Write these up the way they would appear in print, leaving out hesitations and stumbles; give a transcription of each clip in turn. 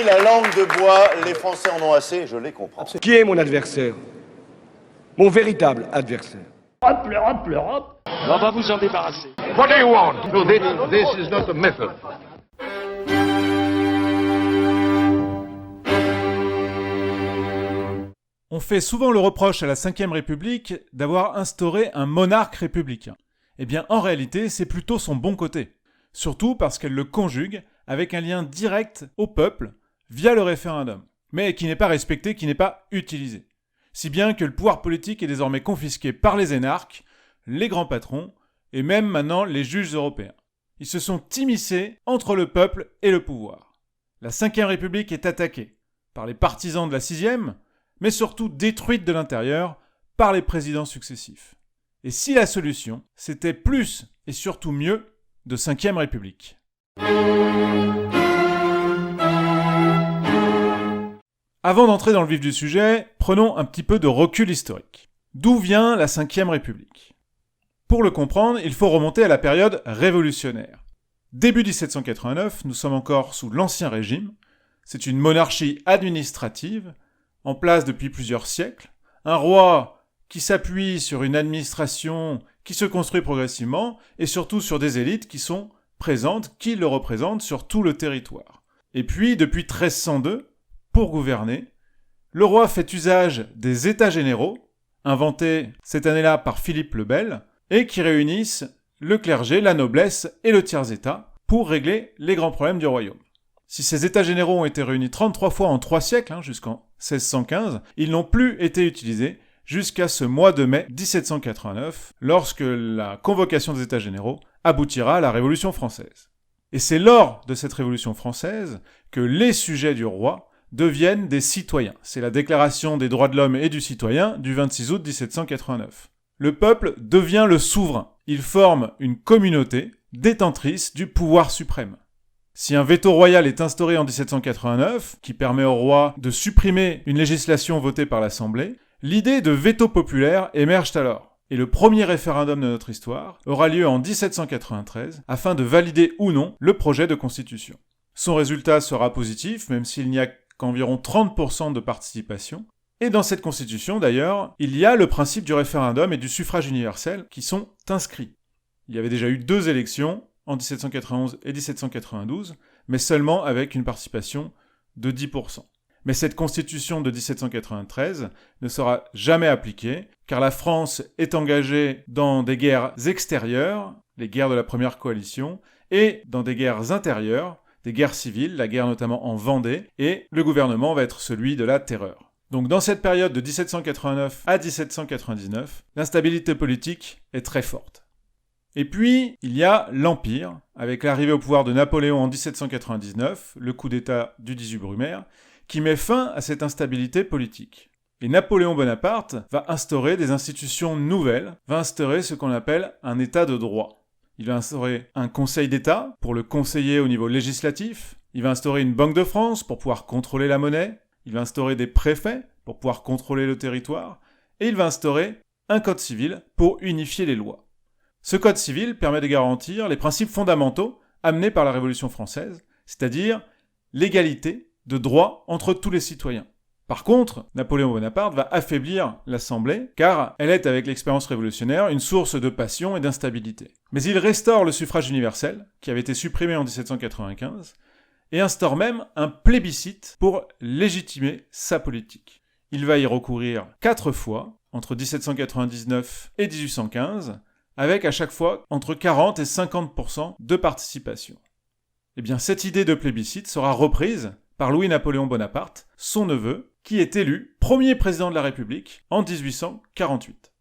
la langue de bois, les Français en ont assez, je les comprends. Qui est mon adversaire? Mon véritable adversaire. L'Europe. On va vous en débarrasser. What do you want? No, this is not a method. On fait souvent le reproche à la Ve République d'avoir instauré un monarque républicain. Eh bien, en réalité, c'est plutôt son bon côté. Surtout parce qu'elle le conjugue avec un lien direct au peuple via le référendum, mais qui n'est pas respecté, qui n'est pas utilisé. Si bien que le pouvoir politique est désormais confisqué par les énarques, les grands patrons, et même maintenant les juges européens. Ils se sont immiscés entre le peuple et le pouvoir. La Ve République est attaquée par les partisans de la Sixième, mais surtout détruite de l'intérieur par les présidents successifs. Et si la solution, c'était plus et surtout mieux de Ve République. Avant d'entrer dans le vif du sujet, prenons un petit peu de recul historique. D'où vient la Ve République ? Pour le comprendre, il faut remonter à la période révolutionnaire. Début 1789, nous sommes encore sous l'Ancien Régime. C'est une monarchie administrative, en place depuis plusieurs siècles. Un roi qui s'appuie sur une administration qui se construit progressivement, et surtout sur des élites qui sont présentes, qui le représentent sur tout le territoire. Et puis, depuis 1302, pour gouverner, le roi fait usage des États généraux, inventés cette année-là par Philippe le Bel, et qui réunissent le clergé, la noblesse et le tiers-état pour régler les grands problèmes du royaume. Si ces États généraux ont été réunis 33 fois en 3 siècles, jusqu'en 1615, ils n'ont plus été utilisés jusqu'à ce mois de mai 1789, lorsque la convocation des États généraux aboutira à la Révolution française. Et c'est lors de cette Révolution française que les sujets du roi deviennent des citoyens. C'est la Déclaration des droits de l'homme et du citoyen du 26 août 1789. Le peuple devient le souverain. Il forme une communauté détentrice du pouvoir suprême. Si un veto royal est instauré en 1789, qui permet au roi de supprimer une législation votée par l'Assemblée, l'idée de veto populaire émerge alors. Et le premier référendum de notre histoire aura lieu en 1793 afin de valider ou non le projet de constitution. Son résultat sera positif, même s'il n'y a qu'environ 30% de participation. Et dans cette constitution, d'ailleurs, il y a le principe du référendum et du suffrage universel qui sont inscrits. Il y avait déjà eu 2 élections, en 1791 et 1792, mais seulement avec une participation de 10%. Mais cette constitution de 1793 ne sera jamais appliquée, car la France est engagée dans des guerres extérieures, les guerres de la première coalition, et dans des guerres intérieures, des guerres civiles, la guerre notamment en Vendée, et le gouvernement va être celui de la terreur. Donc dans cette période de 1789 à 1799, l'instabilité politique est très forte. Et puis, il y a l'Empire, avec l'arrivée au pouvoir de Napoléon en 1799, le coup d'État du 18 Brumaire, qui met fin à cette instabilité politique. Et Napoléon Bonaparte va instaurer des institutions nouvelles, va instaurer ce qu'on appelle un État de droit. Il va instaurer un Conseil d'État pour le conseiller au niveau législatif, il va instaurer une Banque de France pour pouvoir contrôler la monnaie, il va instaurer des préfets pour pouvoir contrôler le territoire, et il va instaurer un code civil pour unifier les lois. Ce code civil permet de garantir les principes fondamentaux amenés par la Révolution française, c'est-à-dire l'égalité de droits entre tous les citoyens. Par contre, Napoléon Bonaparte va affaiblir l'Assemblée, car elle est, avec l'expérience révolutionnaire, une source de passion et d'instabilité. Mais il restaure le suffrage universel, qui avait été supprimé en 1795, et instaure même un plébiscite pour légitimer sa politique. Il va y recourir 4 fois, entre 1799 et 1815, avec à chaque fois entre 40 et 50% de participation. Eh bien, cette idée de plébiscite sera reprise par Louis-Napoléon Bonaparte, son neveu, qui est élu premier président de la République en 1848.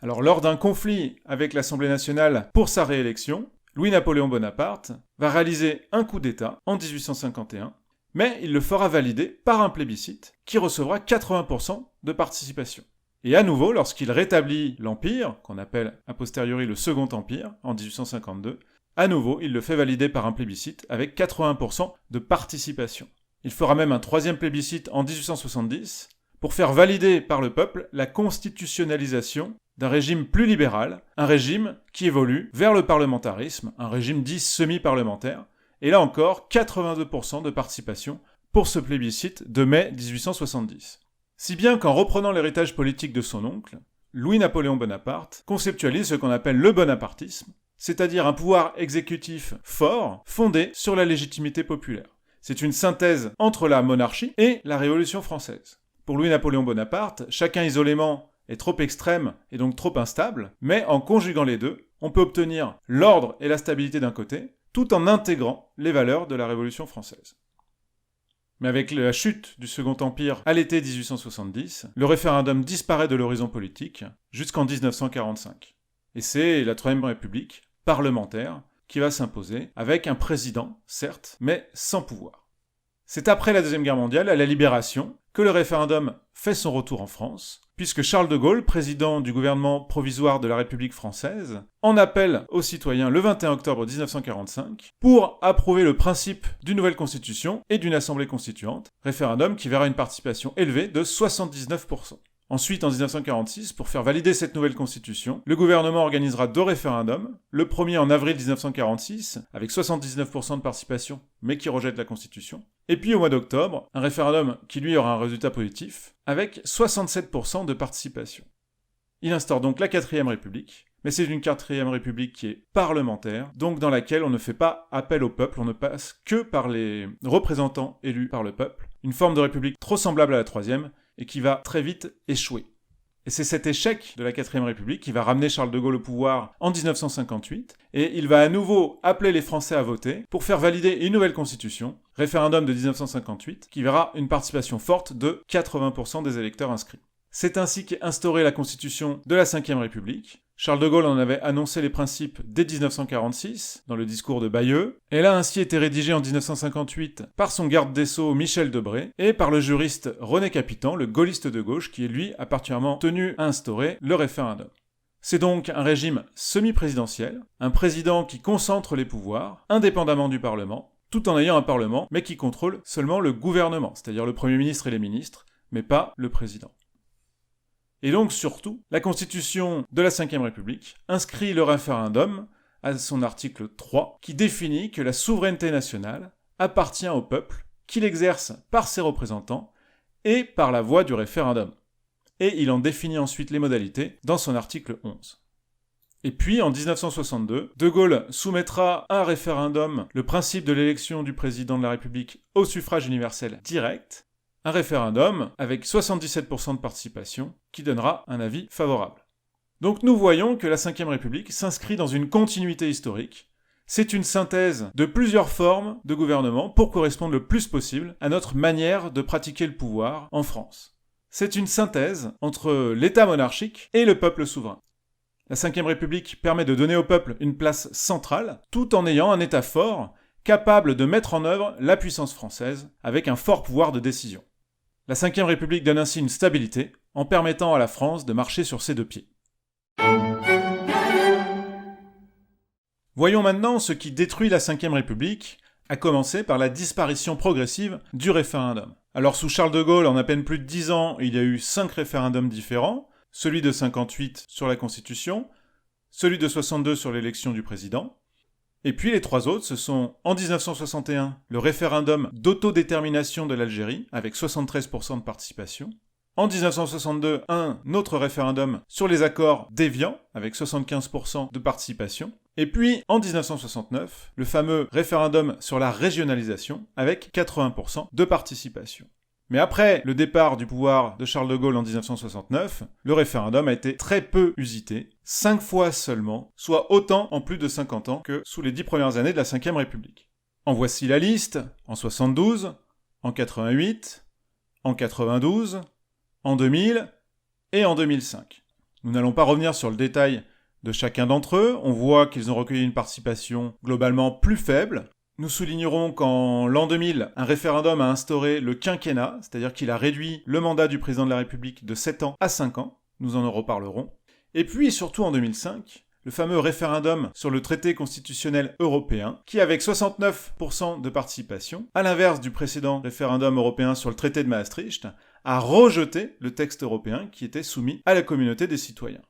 Alors, lors d'un conflit avec l'Assemblée nationale pour sa réélection, Louis-Napoléon Bonaparte va réaliser un coup d'État en 1851, mais il le fera valider par un plébiscite qui recevra 80% de participation. Et à nouveau, lorsqu'il rétablit l'Empire, qu'on appelle a posteriori le Second Empire, en 1852, à nouveau, il le fait valider par un plébiscite avec 80% de participation. Il fera même un 3e plébiscite en 1870 pour faire valider par le peuple la constitutionnalisation d'un régime plus libéral, un régime qui évolue vers le parlementarisme, un régime dit semi-parlementaire, et là encore, 82% de participation pour ce plébiscite de mai 1870. Si bien qu'en reprenant l'héritage politique de son oncle, Louis-Napoléon Bonaparte conceptualise ce qu'on appelle le bonapartisme, c'est-à-dire un pouvoir exécutif fort fondé sur la légitimité populaire. C'est une synthèse entre la monarchie et la Révolution française. Pour Louis-Napoléon Bonaparte, chacun isolément est trop extrême et donc trop instable, mais en conjuguant les deux, on peut obtenir l'ordre et la stabilité d'un côté, tout en intégrant les valeurs de la Révolution française. Mais avec la chute du Second Empire à l'été 1870, le référendum disparaît de l'horizon politique jusqu'en 1945. Et c'est la Troisième République parlementaire qui va s'imposer, avec un président, certes, mais sans pouvoir. C'est après la Deuxième Guerre mondiale, à la Libération, que le référendum fait son retour en France, puisque Charles de Gaulle, président du gouvernement provisoire de la République française, en appelle aux citoyens le 21 octobre 1945 pour approuver le principe d'une nouvelle constitution et d'une assemblée constituante, référendum qui verra une participation élevée de 79%. Ensuite, en 1946, pour faire valider cette nouvelle constitution, le gouvernement organisera 2 référendums, le premier en avril 1946, avec 79% de participation, mais qui rejette la constitution, et puis au mois d'octobre, un référendum qui lui aura un résultat positif, avec 67% de participation. Il instaure donc la 4ème République, mais c'est une 4ème République qui est parlementaire, donc dans laquelle on ne fait pas appel au peuple, on ne passe que par les représentants élus par le peuple, une forme de République trop semblable à la 3e, et qui va très vite échouer. Et c'est cet échec de la 4ème République qui va ramener Charles de Gaulle au pouvoir en 1958, et il va à nouveau appeler les Français à voter pour faire valider une nouvelle constitution, référendum de 1958, qui verra une participation forte de 80% des électeurs inscrits. C'est ainsi qu'est instaurée la constitution de la 5ème République. Charles de Gaulle en avait annoncé les principes dès 1946, dans le discours de Bayeux. Elle a ainsi été rédigée en 1958 par son garde des Sceaux Michel Debré et par le juriste René Capitan, le gaulliste de gauche, qui lui a particulièrement tenu à instaurer le référendum. C'est donc un régime semi-présidentiel, un président qui concentre les pouvoirs, indépendamment du Parlement, tout en ayant un Parlement, mais qui contrôle seulement le gouvernement, c'est-à-dire le Premier ministre et les ministres, mais pas le président. Et donc, surtout, la Constitution de la 5ème République inscrit le référendum à son article 3, qui définit que la souveraineté nationale appartient au peuple, qu'il exerce par ses représentants et par la voie du référendum. Et il en définit ensuite les modalités dans son article 11. Et puis, en 1962, De Gaulle soumettra à un référendum le principe de l'élection du président de la République au suffrage universel direct, un référendum avec 77% de participation qui donnera un avis favorable. Donc nous voyons que la 5ème République s'inscrit dans une continuité historique. C'est une synthèse de plusieurs formes de gouvernement pour correspondre le plus possible à notre manière de pratiquer le pouvoir en France. C'est une synthèse entre l'État monarchique et le peuple souverain. La 5ème République permet de donner au peuple une place centrale, tout en ayant un État fort, capable de mettre en œuvre la puissance française, avec un fort pouvoir de décision. La 5ème République donne ainsi une stabilité, en permettant à la France de marcher sur ses 2 pieds. Voyons maintenant ce qui détruit la 5ème République, à commencer par la disparition progressive du référendum. Alors sous Charles de Gaulle, en à peine plus de 10 ans, il y a eu 5 référendums différents, celui de 58 sur la Constitution, celui de 62 sur l'élection du président, et puis les 3 autres, ce sont en 1961 le référendum d'autodétermination de l'Algérie, avec 73% de participation, en 1962 un autre référendum sur les accords d'Évian, avec 75% de participation, et puis en 1969 le fameux référendum sur la régionalisation, avec 80% de participation. Mais après le départ du pouvoir de Charles de Gaulle en 1969, le référendum a été très peu usité, 5 fois seulement, soit autant en plus de 50 ans que sous les 10 premières années de la 5ème République. En voici la liste: en 72, en 88, en 92, en 2000 et en 2005. Nous n'allons pas revenir sur le détail de chacun d'entre eux, on voit qu'ils ont recueilli une participation globalement plus faible. Nous soulignerons qu'en l'an 2000, un référendum a instauré le quinquennat, c'est-à-dire qu'il a réduit le mandat du président de la République de 7 ans à 5 ans, nous en reparlerons. Et puis surtout en 2005, le fameux référendum sur le traité constitutionnel européen, qui avec 69% de participation, à l'inverse du précédent référendum européen sur le traité de Maastricht, a rejeté le texte européen qui était soumis à la communauté des citoyens.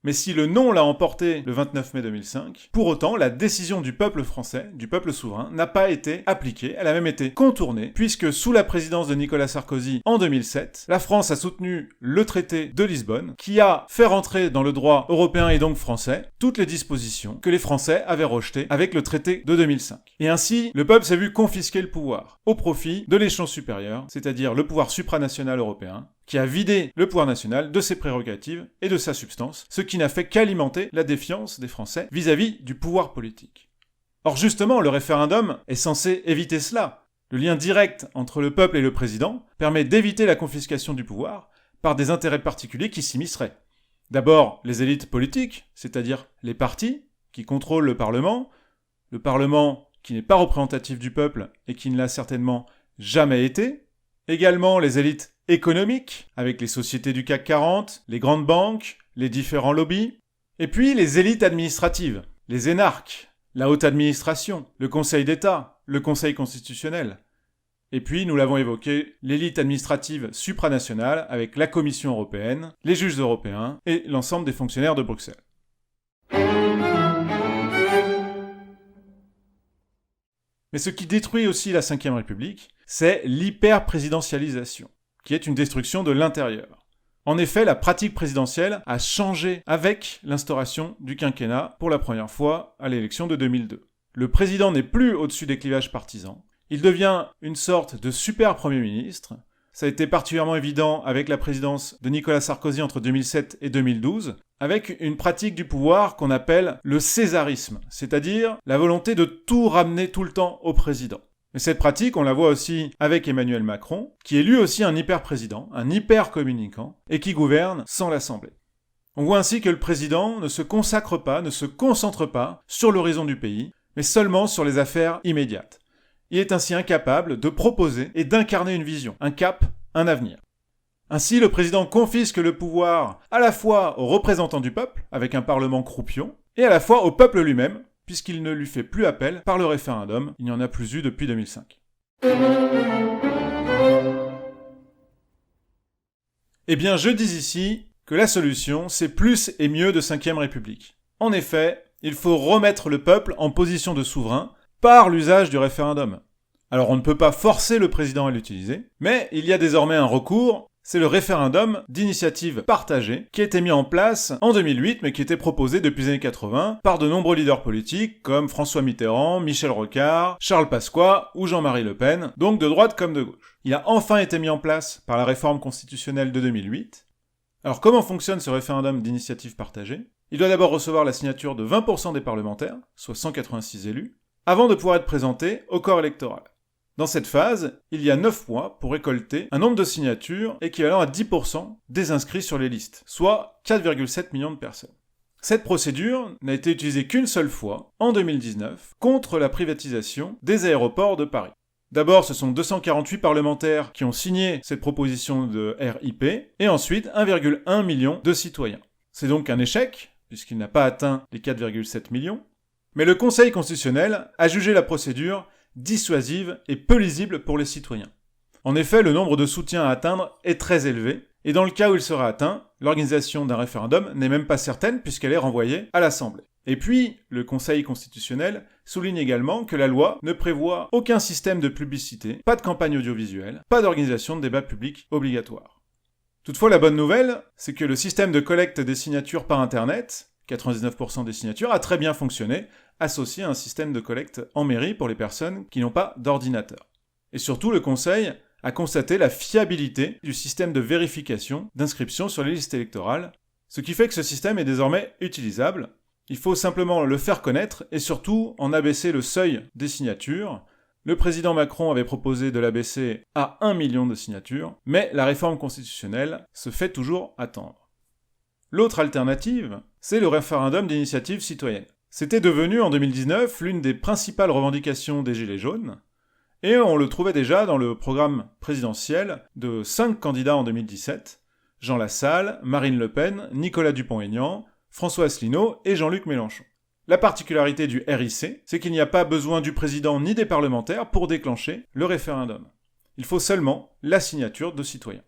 Mais si le non l'a emporté le 29 mai 2005, pour autant, la décision du peuple français, du peuple souverain, n'a pas été appliquée, elle a même été contournée, puisque sous la présidence de Nicolas Sarkozy en 2007, la France a soutenu le traité de Lisbonne, qui a fait rentrer dans le droit européen et donc français toutes les dispositions que les Français avaient rejetées avec le traité de 2005. Et ainsi, le peuple s'est vu confisquer le pouvoir, au profit de l'échelon supérieur, c'est-à-dire le pouvoir supranational européen, qui a vidé le pouvoir national de ses prérogatives et de sa substance, ce qui n'a fait qu'alimenter la défiance des Français vis-à-vis du pouvoir politique. Or justement, le référendum est censé éviter cela. Le lien direct entre le peuple et le président permet d'éviter la confiscation du pouvoir par des intérêts particuliers qui s'immisceraient. D'abord, les élites politiques, c'est-à-dire les partis, qui contrôlent le Parlement qui n'est pas représentatif du peuple et qui ne l'a certainement jamais été. Également les élites économiques, avec les sociétés du CAC 40, les grandes banques, les différents lobbies. Et puis les élites administratives, les énarques, la haute administration, le Conseil d'État, le Conseil constitutionnel. Et puis, nous l'avons évoqué, l'élite administrative supranationale avec la Commission européenne, les juges européens et l'ensemble des fonctionnaires de Bruxelles. Mais ce qui détruit aussi la Ve République, c'est l'hyper-présidentialisation, qui est une destruction de l'intérieur. En effet, la pratique présidentielle a changé avec l'instauration du quinquennat pour la première fois à l'élection de 2002. Le président n'est plus au-dessus des clivages partisans, il devient une sorte de super Premier ministre. Ça a été particulièrement évident avec la présidence de Nicolas Sarkozy entre 2007 et 2012, avec une pratique du pouvoir qu'on appelle le césarisme, c'est-à-dire la volonté de tout ramener tout le temps au président. Mais cette pratique, on la voit aussi avec Emmanuel Macron, qui est lui aussi un hyper-président, un hyper-communicant, et qui gouverne sans l'Assemblée. On voit ainsi que le président ne se consacre pas, ne se concentre pas sur l'horizon du pays, mais seulement sur les affaires immédiates. Il est ainsi incapable de proposer et d'incarner une vision, un cap, un avenir. Ainsi, le président confisque le pouvoir à la fois aux représentants du peuple, avec un parlement croupion, et à la fois au peuple lui-même, puisqu'il ne lui fait plus appel par le référendum, il n'y en a plus eu depuis 2005. Eh bien, je dis ici que la solution, c'est plus et mieux de Ve République. En effet, il faut remettre le peuple en position de souverain par l'usage du référendum. Alors on ne peut pas forcer le président à l'utiliser, mais il y a désormais un recours, c'est le référendum d'initiative partagée qui a été mis en place en 2008 mais qui était proposé depuis les années 80 par de nombreux leaders politiques comme François Mitterrand, Michel Rocard, Charles Pasqua ou Jean-Marie Le Pen, donc de droite comme de gauche. Il a enfin été mis en place par la réforme constitutionnelle de 2008. Alors comment fonctionne ce référendum d'initiative partagée ? Il doit d'abord recevoir la signature de 20% des parlementaires, soit 186 élus, avant de pouvoir être présenté au corps électoral. Dans cette phase, il y a 9 mois pour récolter un nombre de signatures équivalent à 10% des inscrits sur les listes, soit 4,7 millions de personnes. Cette procédure n'a été utilisée qu'une seule fois, en 2019, contre la privatisation des aéroports de Paris. D'abord, ce sont 248 parlementaires qui ont signé cette proposition de RIP, et ensuite 1,1 million de citoyens. C'est donc un échec, puisqu'il n'a pas atteint les 4,7 millions, mais le Conseil constitutionnel a jugé la procédure dissuasive et peu lisible pour les citoyens. En effet, le nombre de soutiens à atteindre est très élevé, et dans le cas où il sera atteint, l'organisation d'un référendum n'est même pas certaine puisqu'elle est renvoyée à l'Assemblée. Et puis, le Conseil constitutionnel souligne également que la loi ne prévoit aucun système de publicité, pas de campagne audiovisuelle, pas d'organisation de débat public obligatoire. Toutefois, la bonne nouvelle, c'est que le système de collecte des signatures par Internet, 99% des signatures, a très bien fonctionné, associé à un système de collecte en mairie pour les personnes qui n'ont pas d'ordinateur. Et surtout, le Conseil a constaté la fiabilité du système de vérification d'inscription sur les listes électorales, ce qui fait que ce système est désormais utilisable. Il faut simplement le faire connaître et surtout en abaisser le seuil des signatures. Le président Macron avait proposé de l'abaisser à 1 million de signatures, mais la réforme constitutionnelle se fait toujours attendre. L'autre alternative, c'est le référendum d'initiative citoyenne. C'était devenu en 2019 l'une des principales revendications des Gilets jaunes, et on le trouvait déjà dans le programme présidentiel de 5 candidats en 2017, Jean Lassalle, Marine Le Pen, Nicolas Dupont-Aignan, François Asselineau et Jean-Luc Mélenchon. La particularité du RIC, c'est qu'il n'y a pas besoin du président ni des parlementaires pour déclencher le référendum. Il faut seulement la signature de citoyens.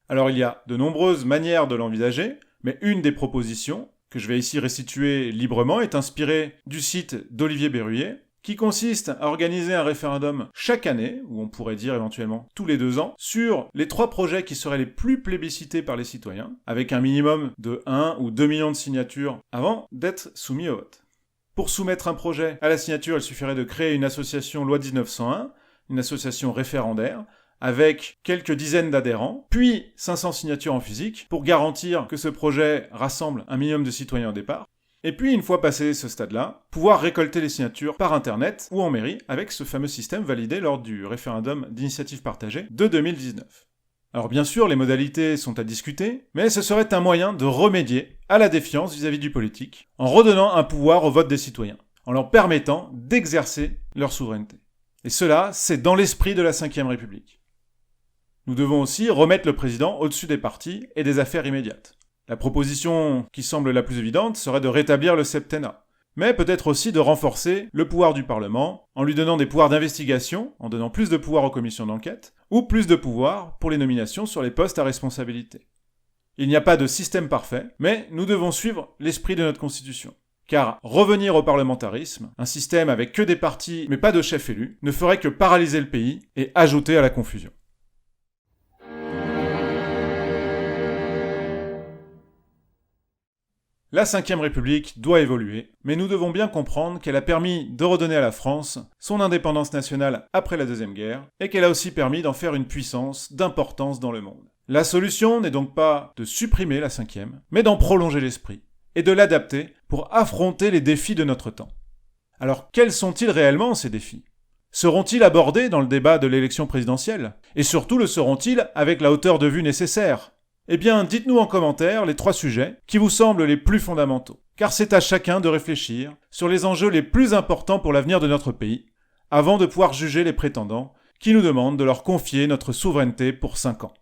Alors il y a de nombreuses manières de l'envisager, mais une des propositions que je vais ici restituer librement, est inspiré du site d'Olivier Berruyer, qui consiste à organiser un référendum chaque année, ou on pourrait dire éventuellement tous les 2 ans, sur les 3 projets qui seraient les plus plébiscités par les citoyens, avec un minimum de 1 ou 2 millions de signatures avant d'être soumis au vote. Pour soumettre un projet à la signature, il suffirait de créer une association loi 1901, une association référendaire, avec quelques dizaines d'adhérents, puis 500 signatures en physique, pour garantir que ce projet rassemble un minimum de citoyens au départ. Et puis, une fois passé ce stade-là, pouvoir récolter les signatures par Internet ou en mairie avec ce fameux système validé lors du référendum d'initiative partagée de 2019. Alors bien sûr, les modalités sont à discuter, mais ce serait un moyen de remédier à la défiance vis-à-vis du politique, en redonnant un pouvoir au vote des citoyens, en leur permettant d'exercer leur souveraineté. Et cela, c'est dans l'esprit de la Ve République. Nous devons aussi remettre le président au-dessus des partis et des affaires immédiates. La proposition qui semble la plus évidente serait de rétablir le septennat, mais peut-être aussi de renforcer le pouvoir du Parlement en lui donnant des pouvoirs d'investigation, en donnant plus de pouvoir aux commissions d'enquête, ou plus de pouvoir pour les nominations sur les postes à responsabilité. Il n'y a pas de système parfait, mais nous devons suivre l'esprit de notre Constitution. Car revenir au parlementarisme, un système avec que des partis mais pas de chef élu, ne ferait que paralyser le pays et ajouter à la confusion. La Ve République doit évoluer, mais nous devons bien comprendre qu'elle a permis de redonner à la France son indépendance nationale après la Deuxième Guerre, et qu'elle a aussi permis d'en faire une puissance d'importance dans le monde. La solution n'est donc pas de supprimer la Ve, mais d'en prolonger l'esprit, et de l'adapter pour affronter les défis de notre temps. Alors quels sont-ils réellement ces défis ? Seront-ils abordés dans le débat de l'élection présidentielle ? Et surtout le seront-ils avec la hauteur de vue nécessaire ? Eh bien, dites-nous en commentaire les 3 sujets qui vous semblent les plus fondamentaux, car c'est à chacun de réfléchir sur les enjeux les plus importants pour l'avenir de notre pays, avant de pouvoir juger les prétendants qui nous demandent de leur confier notre souveraineté pour 5 ans.